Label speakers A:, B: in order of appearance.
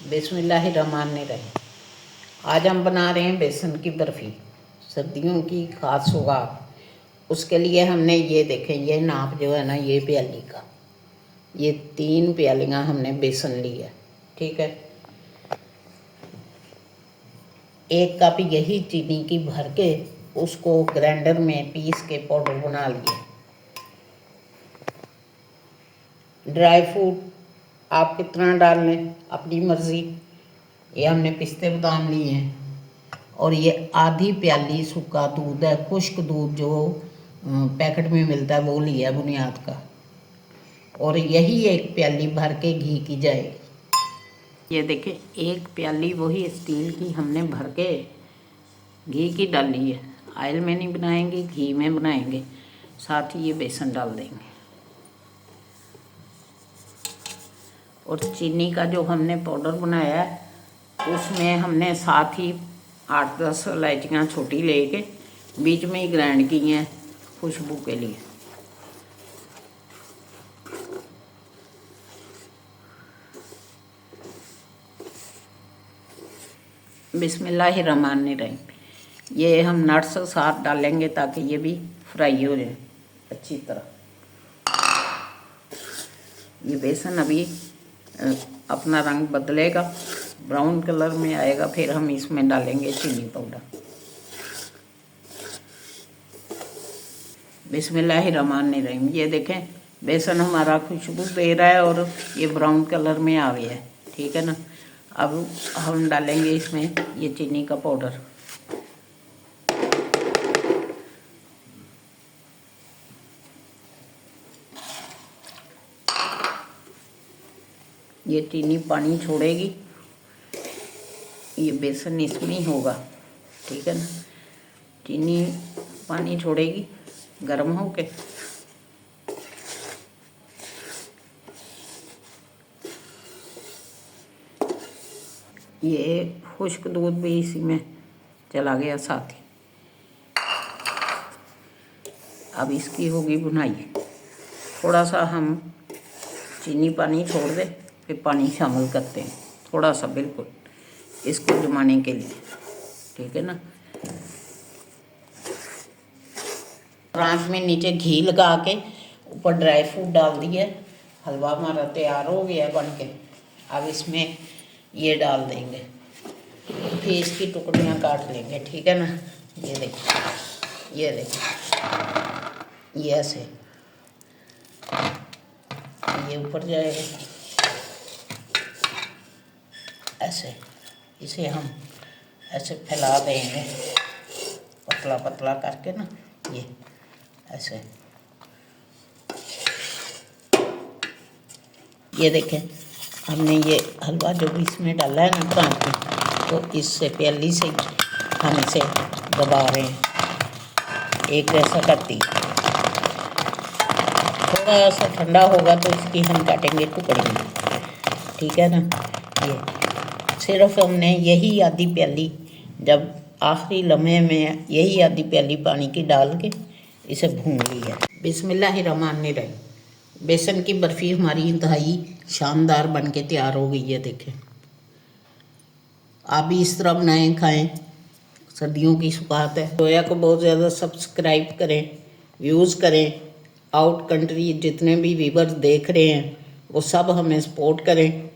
A: बिस्मिल्लाहिर्रहमानिर्रहीम। आज हम बना रहे हैं बेसन की बर्फ़ी, सर्दियों की खास सौगात। उसके लिए हमने ये देखें, ये नाप जो है ना, ये प्याली का, ये 3 प्यालियाँ हमने बेसन ली है। ठीक है, 1 कप यही चीनी की भर के उसको ग्राइंडर में पीस के पाउडर बना लिए। ड्राई फ्रूट आप कितना डाल लें अपनी मर्ज़ी। ये हमने पिस्ते बादाम लिए हैं और ये आधी प्याली सूखा दूध है, खुश्क दूध जो पैकेट में मिलता है वो लिया है बुनियाद का। और यही 1 प्याली भर के घी की जाएगी। ये देखें, 1 प्याली वही स्टील की हमने भर के घी की डाली है। ऑयल में नहीं बनाएंगे, घी में बनाएंगे। साथ ही ये बेसन डाल देंगे और चीनी का जो हमने पाउडर बनाया है उसमें हमने साथ ही 8-10 इलायचियाँ छोटी लेके बीच में ही ग्राइंड की हैं खुशबू के लिए। बिस्मिल्लाहिर्रहमानिर्रहीम। ये हम नट्स साथ डालेंगे ताकि ये भी फ्राई हो जाए अच्छी तरह। ये बेसन अभी अपना रंग बदलेगा, ब्राउन कलर में आएगा, फिर हम इसमें डालेंगे चीनी पाउडर। बिस्मिल्लाहिर्रहमानिर्रहीम। ये देखें, बेसन हमारा खुशबू दे रहा है और ये ब्राउन कलर में आ गया है। ठीक है ना, अब हम डालेंगे इसमें ये चीनी का पाउडर। ये चीनी पानी छोड़ेगी, ये बेसन इसमें ही होगा। ठीक है ना, चीनी पानी छोड़ेगी गर्म होके। ये खुश्क दूध भी इसी में चला गया साथ ही। अब इसकी होगी बुनाई। थोड़ा सा हम चीनी पानी छोड़ दें, फिर पानी शामिल करते हैं थोड़ा सा, बिल्कुल इसको जमाने के लिए। ठीक है ना, आंच में नीचे घी लगा के ऊपर ड्राई फ्रूट डाल दिए। हलवा हमारा तैयार हो गया बन के। अब इसमें ये डाल देंगे, फिर इसकी टुकड़ियाँ काट लेंगे। ठीक है ना, ये देखिए, ये देखिए, ये ऐसे ये ऊपर जाएगा ऐसे। इसे हम ऐसे फैला देंगे पतला पतला करके ना, ये ऐसे। ये देखें, हमने ये हलवा जो भी इसमें डाला है ना कांच में, तो इससे प्याली से हम इसे दबा रहे हैं एक जैसा करती। थोड़ा सा ठंडा होगा तो इसकी हम काटेंगे टुकड़ियाँ। ठीक है ना, ये सिर्फ हमने यही आधी प्याली, जब आखिरी लम्हे में यही आधी प्याली पानी की डाल के इसे भून ली है। बिस्मिल्लाहिर्रहमानिर्रहीम। बेसन की बर्फ़ी हमारी इंतहाई शानदार बन के तैयार हो गई है। देखें, आप भी इस तरह बनाएं, खाएं। सर्दियों की सौगात है। सोया को बहुत ज़्यादा सब्सक्राइब करें, व्यूज़ करें। आउट कंट्री जितने भी व्यूअर्स देख रहे हैं वो सब हमें सपोर्ट करें।